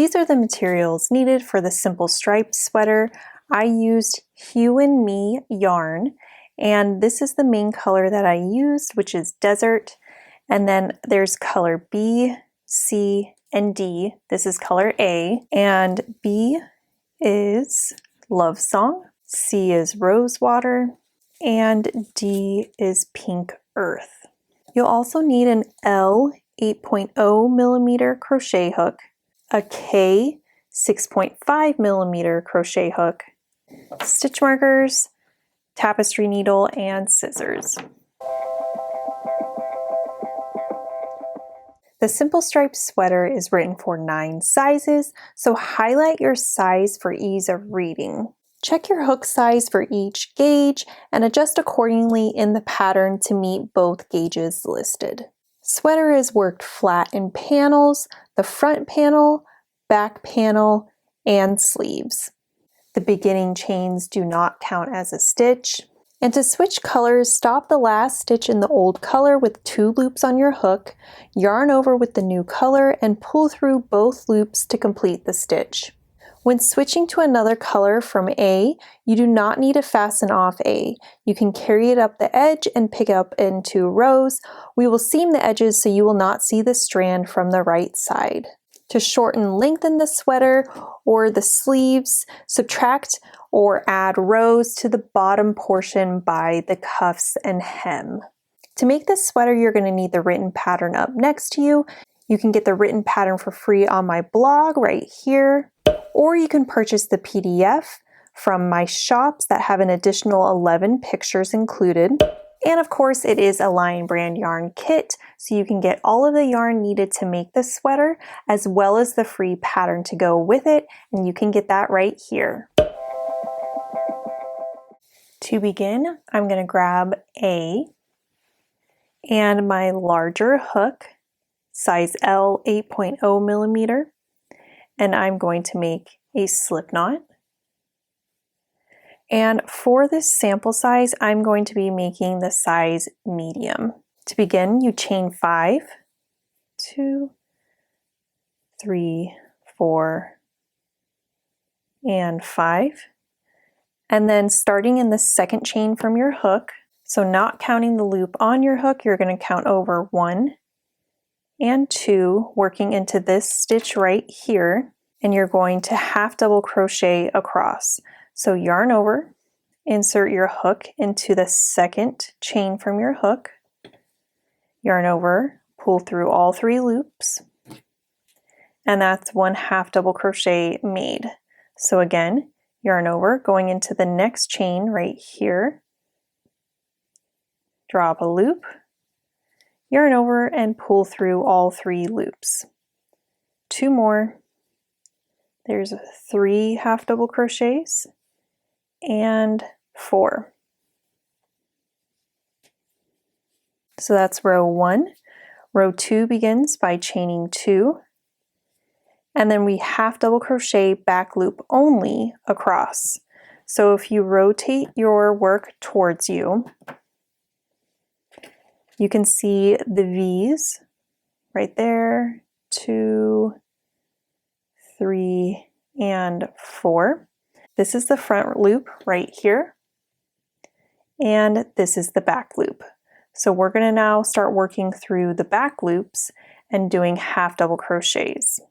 these are the materials needed for the simple striped sweater. I used Hue and Me yarn, and this is the main color that I used, which is Desert. And then there's color B, C, and D. This is color A, and B is Love Song, C is Rose Water, and D is Pink Earth. You'll also need an L 8.0 millimeter crochet hook, a K 6.5 millimeter crochet hook, stitch markers, tapestry needle, and scissors. The Simple Striped Sweater is written for 9 sizes, so highlight your size for ease of reading. Check your hook size for each gauge and adjust accordingly in the pattern to meet both gauges listed. Sweater is worked flat in panels, the front panel, back panel, and sleeves. The beginning chains do not count as a stitch. And to switch colors, stop the last stitch in the old color with 2 loops on your hook, yarn over with the new color, and pull through both loops to complete the stitch. When switching to another color from A, you do not need to fasten off A. You can carry it up the edge and pick up into rows. We will seam the edges so you will not see the strand from the right side. To shorten, lengthen the sweater or the sleeves, subtract or add rows to the bottom portion by the cuffs and hem. To make this sweater, you're going to need the written pattern up next to you. You can get the written pattern for free on my blog right here, or you can purchase the PDF from my shops that have an additional 11 pictures included. And of course, it is a Lion Brand yarn kit, so you can get all of the yarn needed to make this sweater, as well as the free pattern to go with it, and you can get that right here. To begin, I'm going to grab A and my larger hook, size L 8.0 millimeter, and I'm going to make a slip knot. And for this sample size, I'm going to be making the size medium. To begin, you chain 5, 2, 3, 4, and 5. And then starting in the second chain from your hook, so not counting the loop on your hook, you're going to count over 1 and 2, working into this stitch right here, and you're going to half double crochet across. So yarn over, insert your hook into the second chain from your hook, yarn over, pull through all 3 loops, and that's 1 half double crochet made. So again, yarn over, going into the next chain right here, drop a loop, yarn over, and pull through all 3 loops. 2 more, there's 3 half double crochets, and 4. So that's row 1. Row 2 begins by chaining 2, and then we half double crochet back loop only across. So if you rotate your work towards you, you can see the V's right there, 2, 3, and 4. This is the front loop right here, and this is the back loop. So we're going to now start working through the back loops and doing half double crochets.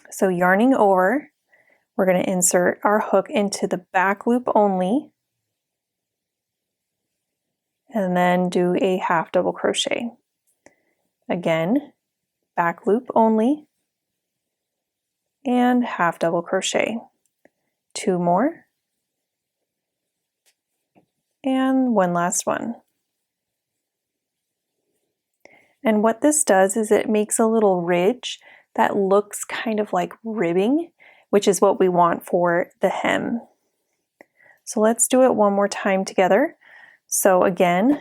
So yarning over, we're going to insert our hook into the back loop only, and then do a half double crochet. Again, back loop only, and half double crochet. 2 more, and 1 last one. And what this does is it makes a little ridge that looks kind of like ribbing, which is what we want for the hem. So let's do it one more time together. So again,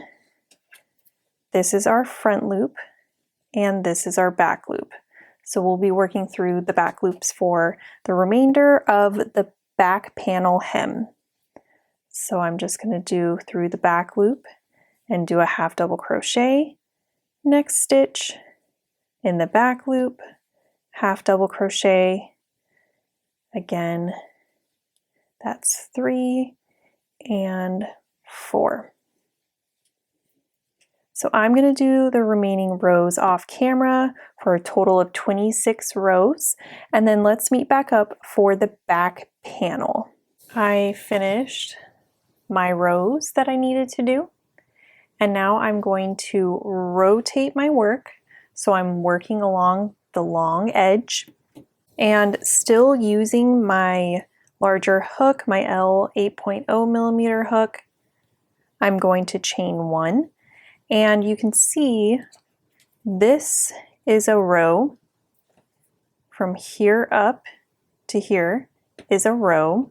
this is our front loop, and this is our back loop. So we'll be working through the back loops for the remainder of the back panel hem. So I'm just going to do through the back loop and do a half double crochet, next stitch in the back loop, half double crochet, again, that's 3 and 4. So I'm going to do the remaining rows off camera for a total of 26 rows, and then let's meet back up for the back panel. I finished my rows that I needed to do, and now I'm going to rotate my work so I'm working along the long edge and still using my larger hook, my L 8.0 millimeter hook. I'm going to chain 1, and you can see this is a row. From here up to here is a row.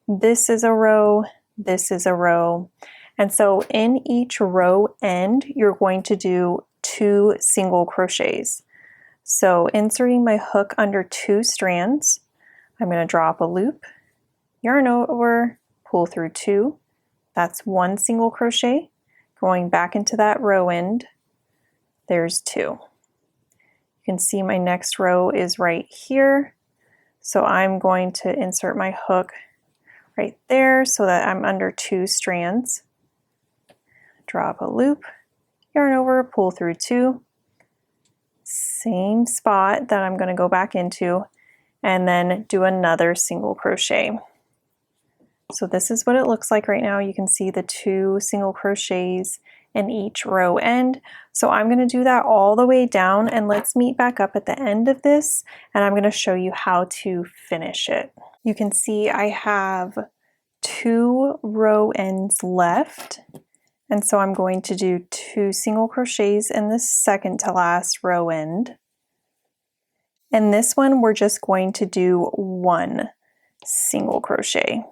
This is a row, this is a row. And so in each row end, you're going to do 2 single crochets. So inserting my hook under 2 strands, I'm going to drop a loop, yarn over, pull through 2. That's 1 single crochet. Going back into that row end, there's 2. You can see my next row is right here. So I'm going to insert my hook right there so that I'm under 2 strands. Drop a loop, yarn over, pull through 2. Same spot that I'm going to go back into, and then do another single crochet. So this is what it looks like right now. You can see the 2 single crochets in each row end. So I'm going to do that all the way down, and let's meet back up at the end of this, and I'm going to show you how to finish it. You can see I have 2 row ends left, and so I'm going to do 2 single crochets in the second to last row end. And this one we're just going to do 1 single crochet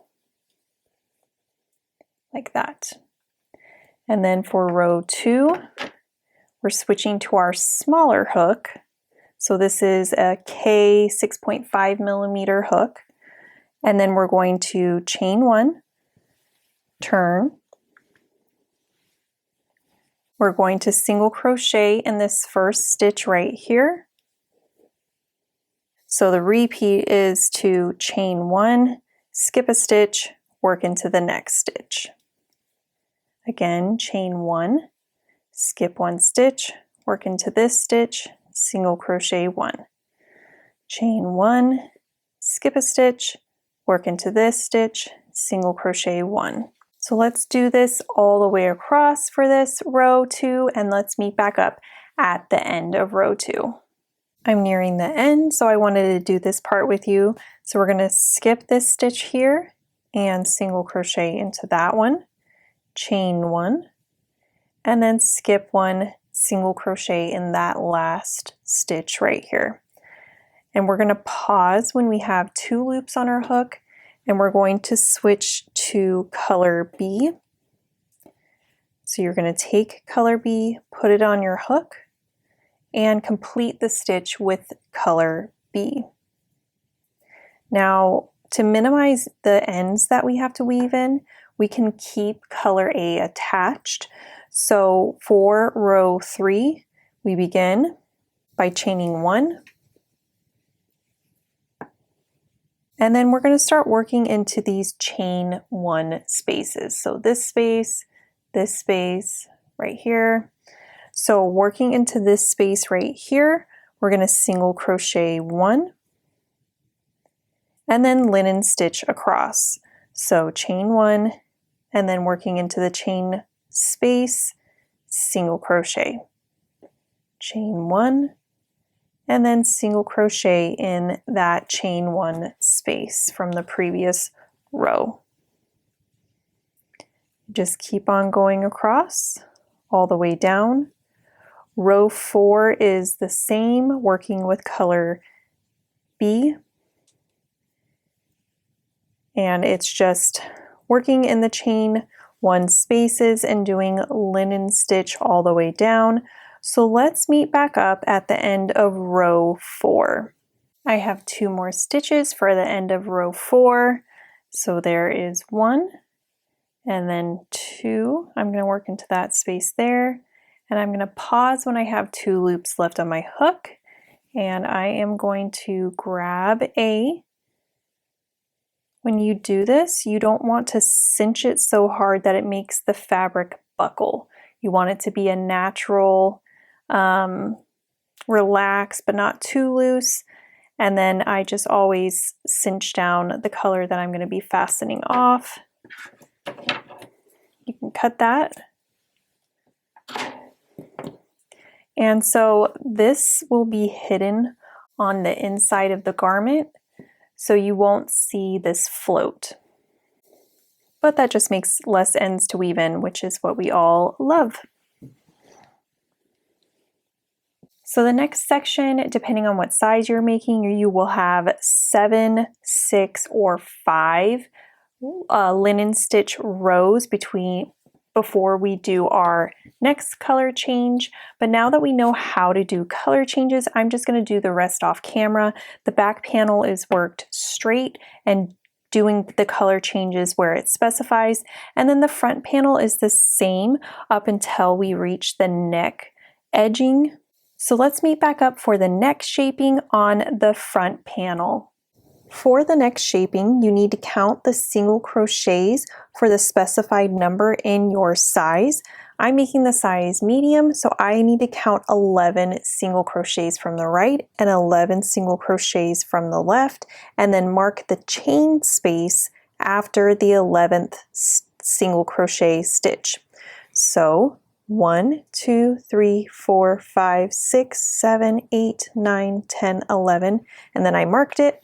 like that. And then for row 2, we're switching to our smaller hook. So this is a K 6.5 millimeter hook. And then we're going to chain 1, turn. We're going to single crochet in this first stitch right here. So the repeat is to chain 1, skip a stitch, work into the next stitch. Again, chain 1, skip 1 stitch, work into this stitch, single crochet 1. Chain 1, skip a stitch, work into this stitch, single crochet 1. So let's do this all the way across for this row 2, and let's meet back up at the end of row 2. I'm nearing the end, so I wanted to do this part with you. So we're going to skip this stitch here and single crochet into that one, chain 1, and then skip 1, single crochet in that last stitch right here. And we're going to pause when we have 2 loops on our hook, and we're going to switch to color B. So you're going to take color B, put it on your hook, and complete the stitch with color B. Now, to minimize the ends that we have to weave in, we can keep color A attached. So for row 3, we begin by chaining 1. And then we're going to start working into these chain 1 spaces. So this space right here. So working into this space right here, we're going to single crochet 1 and then linen stitch across. So chain 1 and then working into the chain space, single crochet, chain 1, and then single crochet in that chain 1 space from the previous row. Just keep on going across all the way down. Row 4 is the same, working with color B, and it's just working in the chain 1 spaces and doing linen stitch all the way down. So let's meet back up at the end of row 4. I have 2 more stitches for the end of row 4. So there is 1 and then 2. I'm going to work into that space there, and I'm going to pause when I have 2 loops left on my hook, and I am going to grab a. When you do this, you don't want to cinch it so hard that it makes the fabric buckle. You want it to be a natural, relaxed but not too loose. And then I just always cinch down the color that I'm going to be fastening off. You can cut that. And so this will be hidden on the inside of the garment, so you won't see this float. But that just makes less ends to weave in, which is what we all love. So the next section, depending on what size you're making, you will have 7, 6, or 5 linen stitch rows before we do our next color change. But now that we know how to do color changes, I'm just going to do the rest off camera. The back panel is worked straight and doing the color changes where it specifies, and then the front panel is the same up until we reach the neck edging. So let's meet back up for the neck shaping on the front panel. For the neck shaping, you need to count the single crochets for the specified number in your size. I'm making the size medium, so I need to count 11 single crochets from the right and 11 single crochets from the left, and then mark the chain space after the 11th single crochet stitch. So 1, 2, 3, 4, 5, 6, 7, 8, 9, 10, 11, and then I marked it.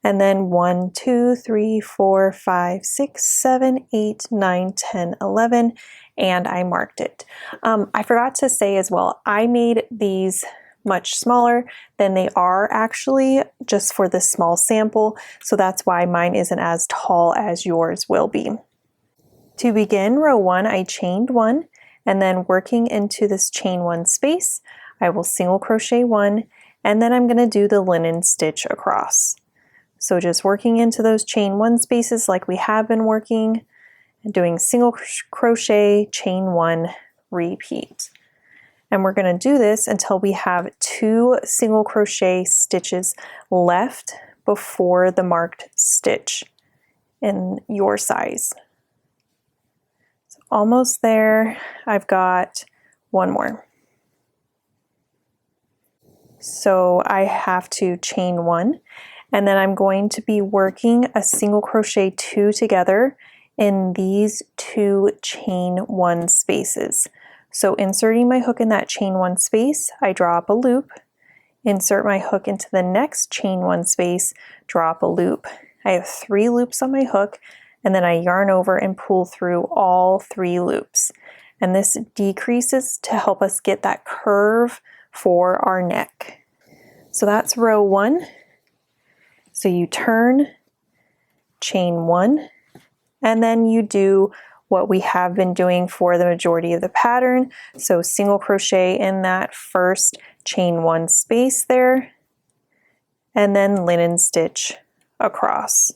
And then 1, 2, 3, 4, 5, 6, 7, 8, 9, 10, 11, and I marked it. I forgot to say as well, I made these much smaller than they are actually, just for this small sample, so that's why mine isn't as tall as yours will be. To begin row 1, I chained 1, and then working into this chain 1 space, I will single crochet 1, and then I'm going to do the linen stitch across. So just working into those chain 1 spaces like we have been working, and doing single crochet, chain 1, repeat. And we're going to do this until we have 2 single crochet stitches left before the marked stitch in your size. So almost there. I've got 1 more. So I have to chain 1. And then I'm going to be working a single crochet 2 together in these 2 chain 1 spaces. So inserting my hook in that chain 1 space, I draw up a loop, insert my hook into the next chain 1 space, draw up a loop. I have 3 loops on my hook, and then I yarn over and pull through all 3 loops. And this decreases to help us get that curve for our neck. So that's row 1. So you turn, chain 1, and then you do what we have been doing for the majority of the pattern. So single crochet in that first chain 1 space there, and then linen stitch across.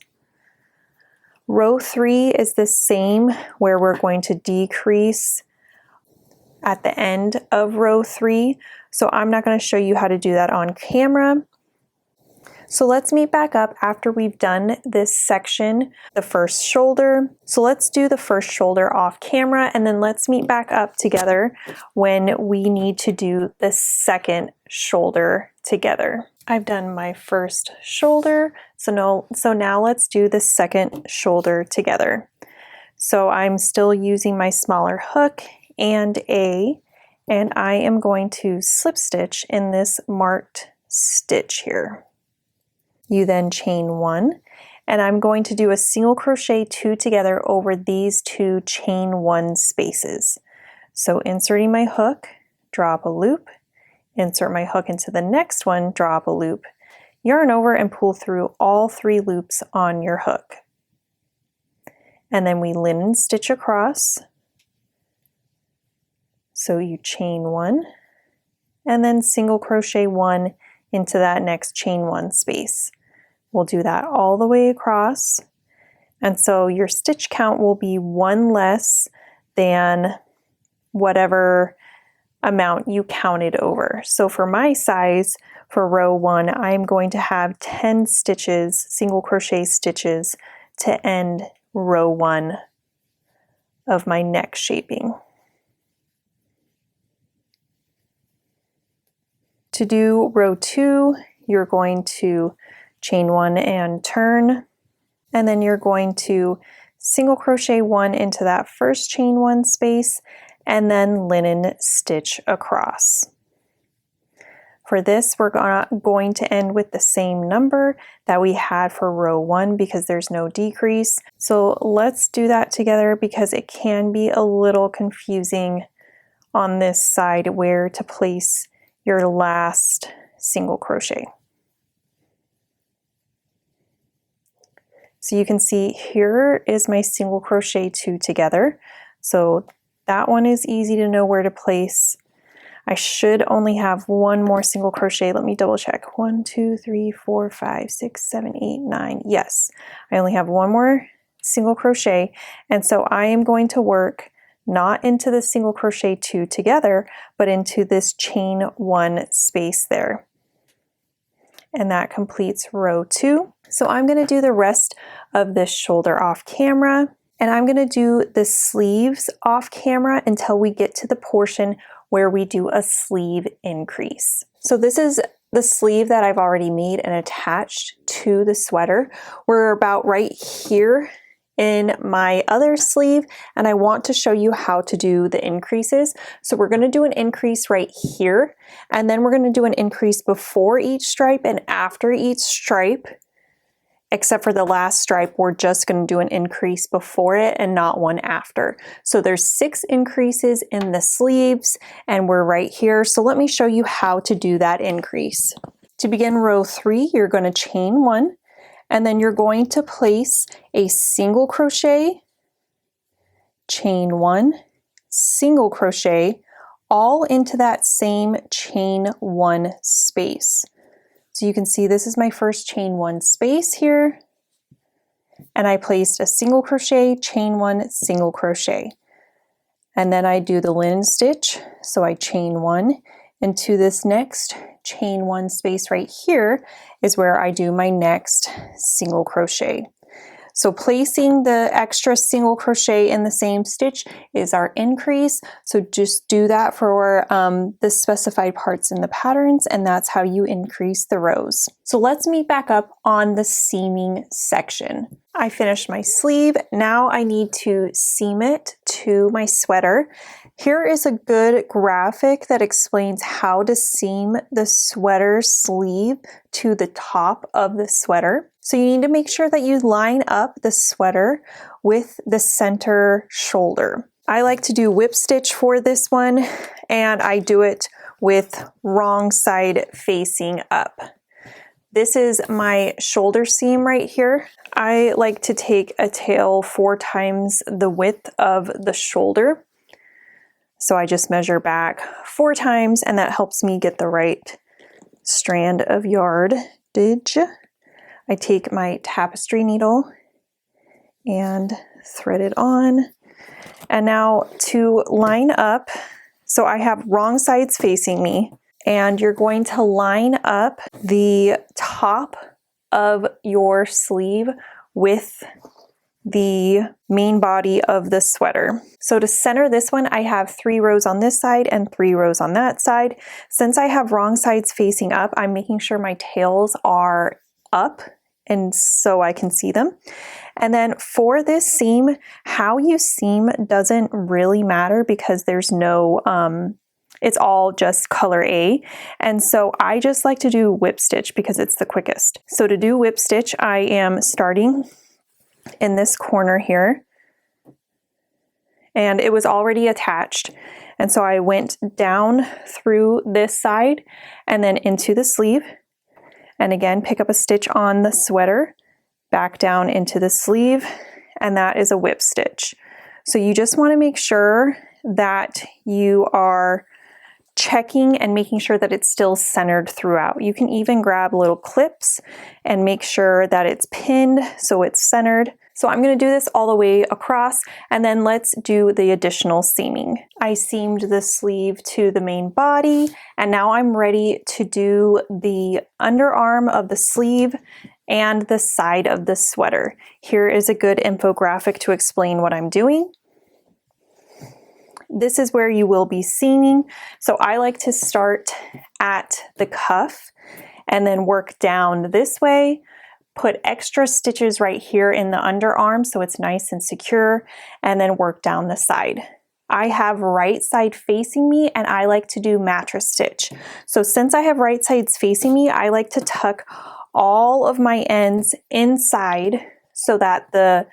Row 3 is the same, where we're going to decrease at the end of row 3. So I'm not going to show you how to do that on camera. So let's meet back up after we've done this section, the first shoulder. So let's do the first shoulder off camera, and then let's meet back up together when we need to do the second shoulder together. I've done my first shoulder, so now let's do the second shoulder together. So I'm still using my smaller hook and I am going to slip stitch in this marked stitch here. You then chain 1, and I'm going to do a single crochet 2 together over these 2 chain 1 spaces. So inserting my hook, draw up a loop, insert my hook into the next one, draw up a loop, yarn over and pull through all 3 loops on your hook. And then we linen stitch across. So you chain 1, and then single crochet 1 into that next chain 1 space. We'll do that all the way across, And so your stitch count will be one less than whatever amount you counted over. So for my size, for row 1, I'm going to have 10 stitches, single crochet stitches, to end row 1 of my neck shaping. To do row 2, you're going to chain 1 and turn, and then you're going to single crochet 1 into that first chain 1 space, and then linen stitch across. For this, we're going to end with the same number that we had for row 1 because there's no decrease. So let's do that together because it can be a little confusing on this side where to place your last single crochet. So you can see here is my single crochet 2 together. So that one is easy to know where to place. I should only have one more single crochet. Let me double check. 1, 2, 3, 4, 5, 6, 7, 8, 9. Yes, I only have one more single crochet. And so I am going to work not into the single crochet 2 together, but into this chain 1 space there. And that completes row 2. So I'm going to do the rest of this shoulder off camera, and I'm going to do the sleeves off camera until we get to the portion where we do a sleeve increase. So this is the sleeve that I've already made and attached to the sweater. We're about right here in my other sleeve, and I want to show you how to do the increases. So we're going to do an increase right here, and then we're going to do an increase before each stripe and after each stripe. Except for the last stripe, we're just going to do an increase before it and not one after. So there's 6 increases in the sleeves, and we're right here. So let me show you how to do that increase. To begin row 3, you're going to chain 1, and then you're going to place a single crochet, chain 1, single crochet, all into that same chain 1 space. So you can see this is my first chain 1 space here, and I placed a single crochet, chain 1, single crochet. And then I do the linen stitch, so I chain 1 into this next chain 1 space right here is where I do my next single crochet. So placing the extra single crochet in the same stitch is our increase. So just do that for the specified parts in the patterns, and that's how you increase the rows. So let's meet back up on the seaming section. I finished my sleeve. Now I need to seam it to my sweater. Here is a good graphic that explains how to seam the sweater sleeve to the top of the sweater. So you need to make sure that you line up the sweater with the center shoulder. I like to do whip stitch for this one, and I do it with wrong side facing up. This is my shoulder seam right here. I like to take a tail 4 times the width of the shoulder. So I just measure back 4 times, and that helps me get the right strand of yardage. I take my tapestry needle and thread it on. And now to line up, so I have wrong sides facing me, and you're going to line up the top of your sleeve with the main body of the sweater. So to center this one, I have 3 rows on this side and 3 rows on that side. Since I have wrong sides facing up, I'm making sure my tails are up and so I can see them. And then for this seam, how you seam doesn't really matter because there's no, it's all just color A. And so I just like to do whip stitch because it's the quickest. So to do whip stitch, I am starting in this corner here, and it was already attached. And so I went down through this side and then into the sleeve. And again, pick up a stitch on the sweater, back down into the sleeve, and that is a whip stitch. So you just want to make sure that you are checking and making sure that it's still centered throughout. You can even grab little clips and make sure that it's pinned so it's centered. So I'm going to do this all the way across, and then let's do the additional seaming. I seamed the sleeve to the main body, and now I'm ready to do the underarm of the sleeve and the side of the sweater. Here is a good infographic to explain what I'm doing. This is where you will be seaming. So I like to start at the cuff and then work down this way. Put extra stitches right here in the underarm so it's nice and secure, and then work down the side. I have right side facing me, and I like to do mattress stitch. So since I have right sides facing me, I like to tuck all of my ends inside so that the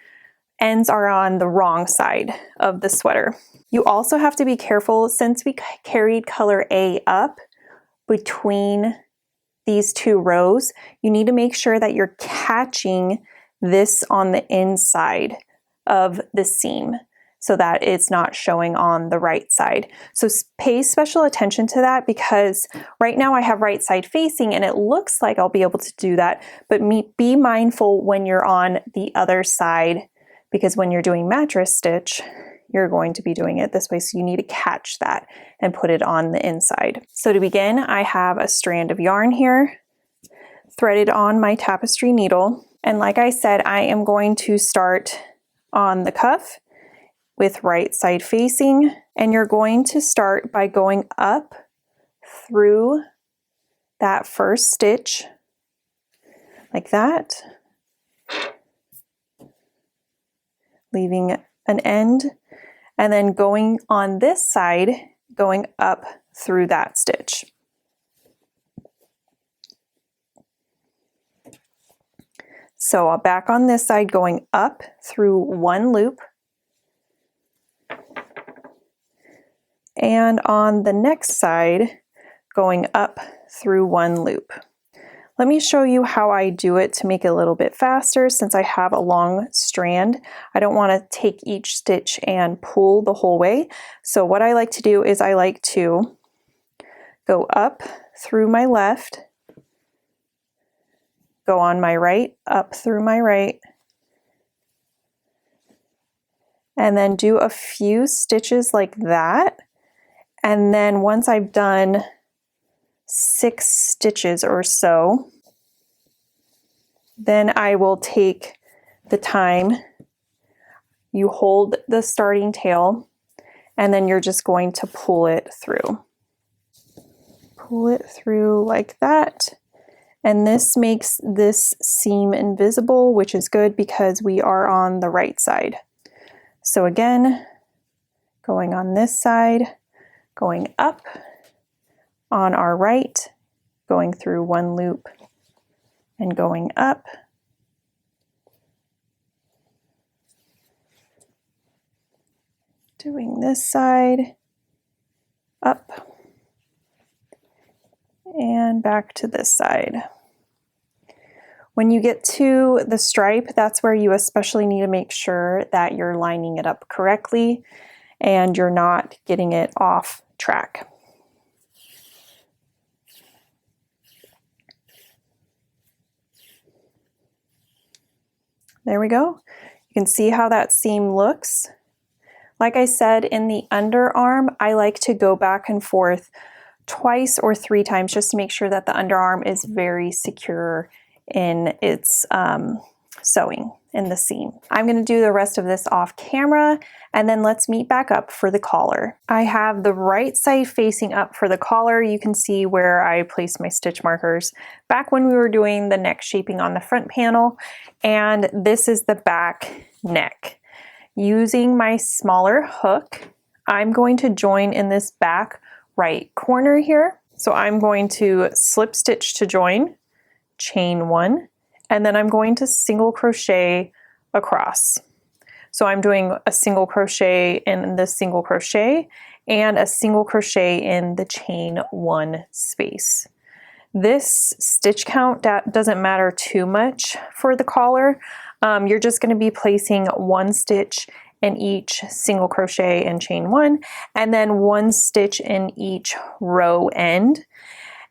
ends are on the wrong side of the sweater. You also have to be careful, since we carried color A up between these two rows, you need to make sure that you're catching this on the inside of the seam so that it's not showing on the right side. So pay special attention to that, because right now I have right side facing and it looks like I'll be able to do that, but be mindful when you're on the other side, because when you're doing mattress stitch, you're going to be doing it this way, so you need to catch that and put it on the inside. So to begin, I have a strand of yarn here, threaded on my tapestry needle, and like I said, I am going to start on the cuff with right side facing, and you're going to start by going up through that first stitch, like that, leaving an end, and then going on this side, going up through that stitch. So back on this side, going up through one loop, and on the next side, going up through one loop. Let me show you how I do it to make it a little bit faster. Since I have a long strand, I don't want to take each stitch and pull the whole way. So what I like to do is I like to go up through my left, go on my right, up through my right, and then do a few stitches like that. And then once I've done 6 stitches or so, then I will take the time. You hold the starting tail, and then you're just going to pull it through. Pull it through like that. And this makes this seam invisible, which is good because we are on the right side. So again, going on this side, going up, on our right, going through one loop and going up, doing this side, up, and back to this side. When you get to the stripe, that's where you especially need to make sure that you're lining it up correctly and you're not getting it off track. There we go. You can see how that seam looks. Like I said, in the underarm, I like to go back and forth twice or 3 times just to make sure that the underarm is very secure in its sewing in the seam. I'm going to do the rest of this off camera, and then let's meet back up for the collar. I have the right side facing up for the collar. You can see where I placed my stitch markers back when we were doing the neck shaping on the front panel, and this is the back neck. Using my smaller hook, I'm going to join in this back right corner here. So I'm going to slip stitch to join, chain 1, and then I'm going to single crochet across. So I'm doing a single crochet in the single crochet and a single crochet in the chain 1 space. This stitch count doesn't matter too much for the collar. You're just going to be placing 1 stitch in each single crochet and chain 1, and then 1 stitch in each row end.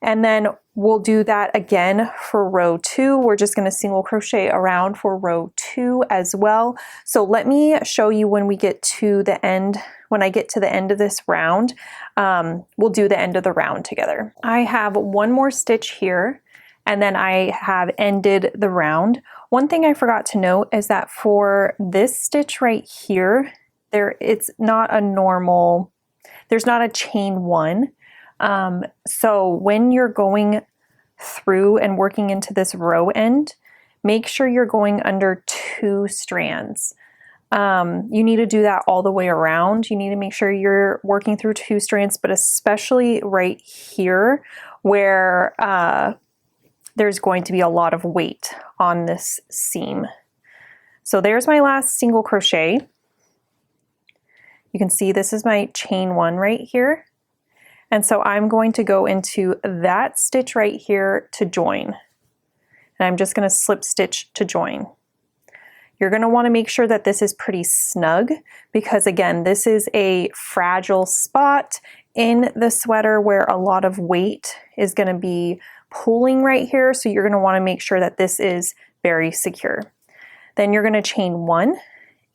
And then We'll do that again for row 2. We're just going to single crochet around for row 2 as well. So let me show you when we get to the end. When I get to the end of this round, we'll do the end of the round together. I have one more stitch here, and then I have ended the round. One thing I forgot to note is that for this stitch right here, it's not a normal, there's not a chain 1. So when you're going through and working into this row end, make sure you're going under 2 strands. You need to do that all the way around. You need to make sure you're working through 2 strands, but especially right here where there's going to be a lot of weight on this seam. So there's my last single crochet. You can see this is my chain 1 right here. And so I'm going to go into that stitch right here to join. And I'm just going to slip stitch to join. You're going to want to make sure that this is pretty snug because again, this is a fragile spot in the sweater where a lot of weight is going to be pulling right here. So you're going to want to make sure that this is very secure. Then you're going to chain 1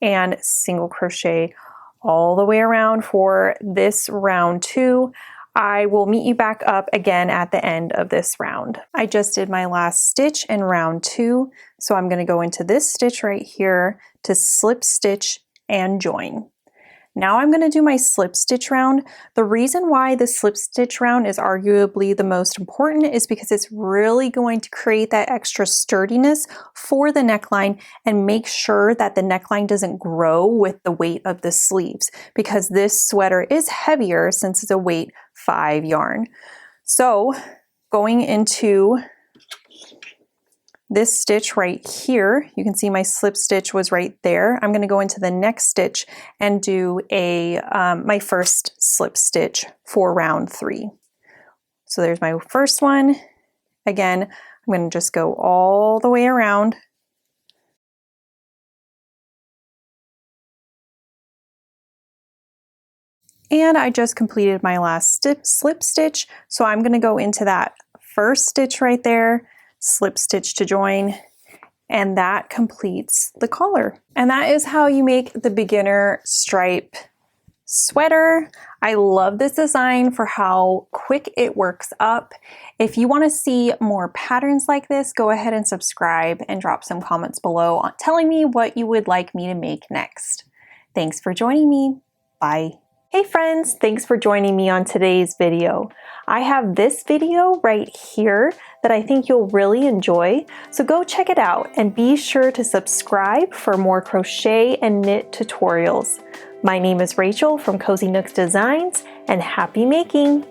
and single crochet all the way around for this round 2. I will meet you back up again at the end of this round. I just did my last stitch in round 2, so I'm going to go into this stitch right here to slip stitch and join. Now I'm going to do my slip stitch round. The reason why the slip stitch round is arguably the most important is because it's really going to create that extra sturdiness for the neckline and make sure that the neckline doesn't grow with the weight of the sleeves, because this sweater is heavier since it's a weight 5 yarn. So going into this stitch right here, you can see my slip stitch was right there. I'm going to go into the next stitch and do my first slip stitch for round 3. So there's my first one. Again, I'm going to just go all the way around. And I just completed my last slip stitch. So I'm going to go into that first stitch right there, slip stitch to join, and that completes the collar. And that is how you make the beginner stripe sweater. I love this design for how quick it works up. If you want to see more patterns like this, go ahead and subscribe and drop some comments below telling me what you would like me to make next. Thanks for joining me. Bye. Hey friends, thanks for joining me on today's video. I have this video right here that I think you'll really enjoy, so go check it out and be sure to subscribe for more crochet and knit tutorials. My name is Rachel from Cozy Nooks Designs, and happy making!